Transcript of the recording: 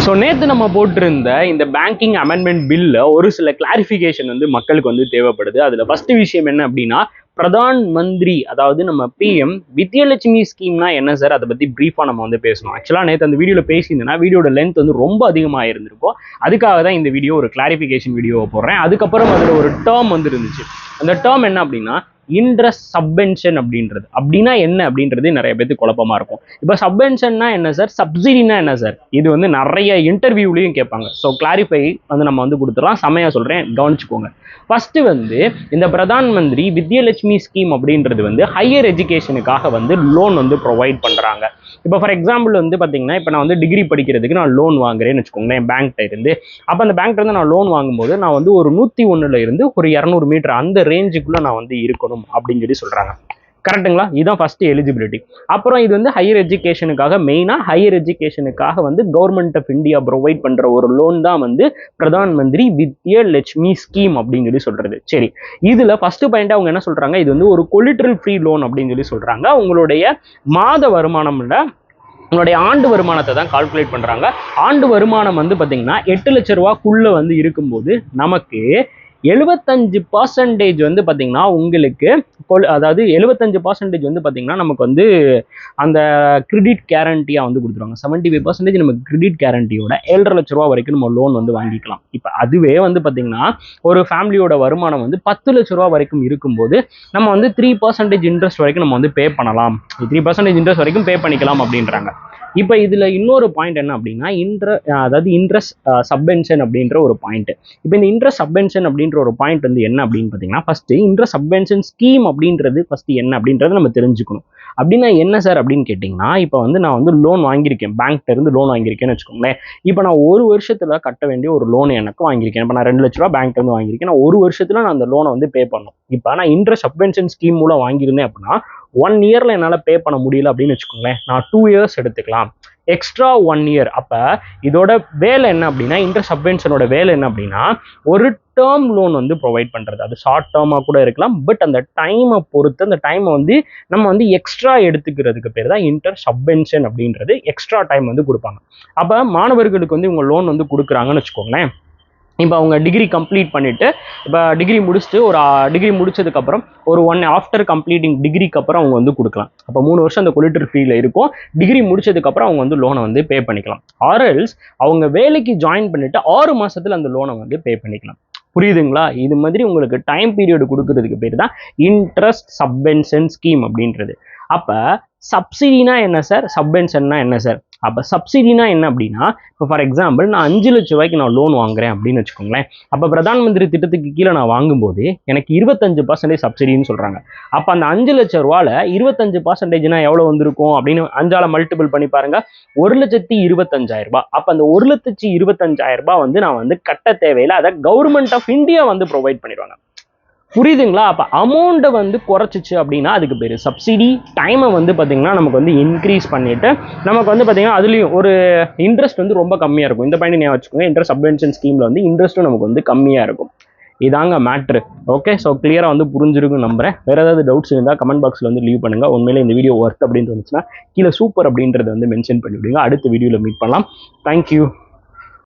So நேற்று நம்ம போட்டிருந்த இந்த பேங்கிங் அமெண்ட்மெண்ட் பில்ல ஒரு சில கிளாரிஃபிகேஷன் வந்து மக்களுக்கு வந்து தேவைப்படுது. அதில் ஃபர்ஸ்ட் விஷயம் என்ன அப்படின்னா, பிரதான் மந்திரி அதாவது நம்ம பிஎம் வித்யலட்சுமி ஸ்கீம்னா என்ன சார், அதை பற்றி ப்ரீஃபாக நம்ம வந்து பேசணும். ஆக்சுவலாக நேற்று அந்த வீடியோவில் பேசியிருந்தேன்னா வீடியோட லென்த் வந்து ரொம்ப அதிகமாக இருந்திருக்கும். அதுக்காக தான் இந்த வீடியோ ஒரு கிளாரிஃபிகேஷன் வீடியோவை போடுறேன். அதுக்கப்புறம் அதில் ஒரு டேர்ம் வந்து இருந்துச்சு. அந்த டேர்ம் என்ன அப்படின்னா இன்ட்ரெஸ்ட் சப்வென்ஷன் அப்படின்றது. அப்படின்னா என்ன அப்படின்றது நிறைய பேருக்கு குழப்பமா இருக்கும். இப்போ சப்வென்ஷன்னா என்ன சார், சப்சிடினா என்ன சார், இது வந்து நிறைய இன்டர்வியூலையும் கேட்பாங்க. ஸோ கிளாரிஃபை வந்து நம்ம வந்து கொடுத்துடலாம். செமையா சொல்றேன், கவனிச்சுக்கோங்க. ஃபர்ஸ்ட் வந்து இந்த பிரதான் மந்திரி வித்யலட்சுமி ஸ்கீம் அப்படின்றது வந்து ஹையர் எஜுகேஷனுக்காக வந்து லோன் வந்து ப்ரொவைட் பண்றாங்க. இப்போ ஃபார் எக்ஸாம்பிள் வந்து பார்த்தீங்கன்னா, இப்போ நான் வந்து டிகிரி படிக்கிறதுக்கு நான் லோன் வாங்குறேன்னு வச்சுக்கோங்களேன் பேங்க்ட்ட இருந்து. அப்போ அந்த பேங்க்ல இருந்து நான் லோன் வாங்கும்போது நான் வந்து ஒரு 101 இருந்து ஒரு 200 மீட்டர் அந்த ரேஞ்சுக்குள்ள நான் வந்து இருக்கணும் அப்படின்னு சொல்லி சொல்றாங்க. கரெக்டுங்களா? இதுதான் ஃபர்ஸ்ட் எலிஜிபிலிட்டி. அப்புறம் இது வந்து ஹையர் எஜுகேஷனுக்காக, மெயினாக ஹையர் எஜுகேஷனுக்காக வந்து கவர்மெண்ட் ஆஃப் இந்தியா ப்ரொவைட் பண்ற ஒரு லோன் தான் வந்து பிரதான் மந்திரி வித்யலட்சுமி ஸ்கீம் அப்படின்னு சொல்லி சொல்றது. சரி, இதுல ஃபர்ஸ்ட் பாயிண்ட் அவங்க என்ன சொல்றாங்க, இது வந்து ஒரு கொலிட்ரல் ஃப்ரீ லோன் அப்படின்னு சொல்லி சொல்றாங்க. உங்களுடைய மாத வருமானம்ல உங்களுடைய ஆண்டு வருமானத்தை தான் கால்குலேட் பண்றாங்க. ஆண்டு வருமானம் வந்து பாத்தீங்கன்னா 8 லட்சம் ரூபாய்க்குள்ள வந்து இருக்கும்போது நமக்கு 75% வந்து பார்த்தீங்கன்னா உங்களுக்கு, அதாவது 75% வந்து பார்த்தீங்கன்னா நமக்கு வந்து அந்த கிரெடிட் கேரண்டியாக வந்து கொடுத்துருவாங்க. 75% நமக்கு கிரெடிட் கேரண்டியோட 7.5 லட்ச ரூபா வரைக்கும் நம்ம லோன் வந்து வாங்கிக்கலாம். இப்போ அதுவே வந்து பார்த்தீங்கன்னா ஒரு ஃபேமிலியோட வருமானம் வந்து 10 லட்ச ரூபா வரைக்கும் இருக்கும்போது நம்ம வந்து 3% இன்ட்ரெஸ்ட் வரைக்கும் நம்ம வந்து பே பண்ணலாம். 3% இன்ட்ரெஸ்ட் வரைக்கும் பே பண்ணிக்கலாம் அப்படின்றாங்க. இப்போ இதுல இன்னொரு பாயிண்ட் என்ன அப்படின்னா, அதாவது இன்ட்ரெஸ்ட் சப்வென்ஷன் அப்படின்ற ஒரு பாயிண்ட். இப்போ இந்த இன்ட்ரெஸ்ட் சப்வென்ஷன் அப்படின்ற ஒரு பாயிண்ட் வந்து என்ன அப்படின்னு பார்த்தீங்கன்னா, ஃபர்ஸ்ட் இன்ட்ரெஸ்ட் சப்வென்ஷன் ஸ்கீம் அப்படின்றது ஃபர்ஸ்ட் என்ன அப்படின்றத நம்ம தெரிஞ்சுக்கணும். அப்படின்னா என்ன சார் அப்படின்னு கேட்டிங்கன்னா, இப்போ வந்து நான் வந்து லோன் வாங்கியிருக்கேன், பேங்க்ல இருந்து லோன் வாங்கியிருக்கேன்னு வச்சுக்கோங்களேன். இப்போ நான் ஒரு வருஷத்துல கட்ட வேண்டிய ஒரு லோன் எனக்கு வாங்கியிருக்கேன். இப்போ நான் 2 லட்ச ரூபா பேங்க்ல இருந்து வாங்கியிருக்கேன். நான் ஒரு வருஷத்துல நான் அந்த லோனை வந்து பே பண்ணணும். இப்போ நான் இன்ட்ரெஸ்ட் சப்வென்ஷன் ஸ்கீம் மூலம் வாங்கியிருந்தேன் அப்படின்னா 1 இயர்ல என்னால் பே பண்ண முடியல அப்படின்னு வச்சுக்கோங்களேன், நான் 2 இயர்ஸ் எடுத்துக்கலாம், எக்ஸ்ட்ரா 1 இயர். அப்போ இதோட வேலை என்ன அப்படின்னா, இன்ட்ரெஸ்ட் சப்வென்ஷனோட வேலை என்ன அப்படின்னா, ஒரு டேர்ம் லோன் வந்து ப்ரொவைட் பண்ணுறது. அது ஷார்ட் டேர்மாக கூட இருக்கலாம், பட் அந்த டைமை பொறுத்து அந்த டைமை வந்து நம்ம வந்து எக்ஸ்ட்ரா எடுத்துக்கிறதுக்கு பேர் தான் இன்ட்ரெஸ்ட் சப்வென்ஷன் அப்படின்றது. எக்ஸ்ட்ரா டைம் வந்து கொடுப்பாங்க. அப்போ மாணவர்களுக்கு வந்து இவங்க லோன் வந்து கொடுக்குறாங்கன்னு வச்சுக்கோங்களேன். இப்போ அவங்க டிகிரி கம்ப்ளீட் பண்ணிட்டு, இப்போ டிகிரி முடிச்சுட்டு ஒரு டிகிரி முடிச்சதுக்கப்புறம் ஒரு ஆஃப்டர் கம்ப்ளீட்டிங் டிகிரிக்கு அப்புறம் அவங்க வந்து கொடுக்கலாம். அப்போ 3 வருஷம் அந்த கொலிட்டர் ஃபீல்டில் இருக்கும். டிகிரி முடிச்சதுக்கப்புறம் அவங்க வந்து லோனை வந்து பே பண்ணிக்கலாம். ஆர்எல்ஸ் அவங்க வேலைக்கு ஜாயின் பண்ணிட்டு 6 மாசத்துல அந்த லோனை வந்து பே பண்ணிக்கலாம். புரியுதுங்களா? இது மாதிரி உங்களுக்கு டைம் பீரியட் கொடுக்கறதுக்கு பேர் தான் இன்ட்ரெஸ்ட் சப்வென்ஷன் ஸ்கீம் அப்படின்றது. அப்போ சப்சிடினா என்ன சார், சப்வென்ஷன்னா என்ன சார்? அப்போ சப்சிடினா என்ன அப்படின்னா, இப்போ ஃபார் எக்ஸாம்பிள் நான் 5 லட்ச ரூபாய்க்கு நான் லோன் வாங்குறேன் அப்படின்னு வச்சுக்கோங்களேன். அப்போ பிரதான் மந்திரி திட்டத்துக்கு கீழே நான் வாங்கும்போது எனக்கு 25% சப்சிடின்னு சொல்றாங்க. அப்போ அந்த 5 லட்ச ரூபாயில 25%னா எவ்வளோ வந்திருக்கும் அப்படின்னு 5ஆல மல்டிபிள் பண்ணி பாருங்க, 1,25,000 ரூபாய். அப்போ அந்த 1,25,000 ரூபாய் வந்து நான் வந்து கட்ட தேவையில்லை, அதை கவர்மெண்ட் ஆஃப் இந்தியா வந்து ப்ரொவைட் பண்ணிடுவாங்க. புரியுதுங்களா? அப்போ அமௌண்ட்டை வந்து குறைச்சிச்சு அப்படின்னா அதுக்கு பேர் சப்சிடி. டைமை வந்து பார்த்தீங்கன்னா நமக்கு வந்து இன்க்ரீஸ் பண்ணிட்டு நமக்கு வந்து பார்த்தீங்கன்னா அதுலேயும் ஒரு இன்ட்ரெஸ்ட் வந்து ரொம்ப கம்மியாக இருக்கும். இந்த பாயிண்ட் ஞாபகம் வச்சுக்கோங்க, இன்ட்ரெஸ்ட் சப்வென்ஷன் ஸ்கீமில் வந்து இன்ட்ரெஸ்ட்டும் நமக்கு வந்து கம்மியாக இருக்கும். இதாங்க மேட்ரு. ஓகே, ஸோ கிளியராக வந்து புரிஞ்சிருக்குன்னு நம்புறேன். வேறு ஏதாவது டவுட்ஸ் இருந்தால் கமெண்ட் பாக்ஸில் வந்து லீவ் பண்ணுங்கள். உண்மையிலே இந்த வீடியோ ஒர்த் அப்படின்னு இருந்துச்சுன்னா கீழே சூப்பர் அப்படின்றத வந்து மென்ஷன் பண்ணிவிடுங்க. அடுத்த வீடியோவில் மீட் பண்ணலாம். தேங்க்யூ.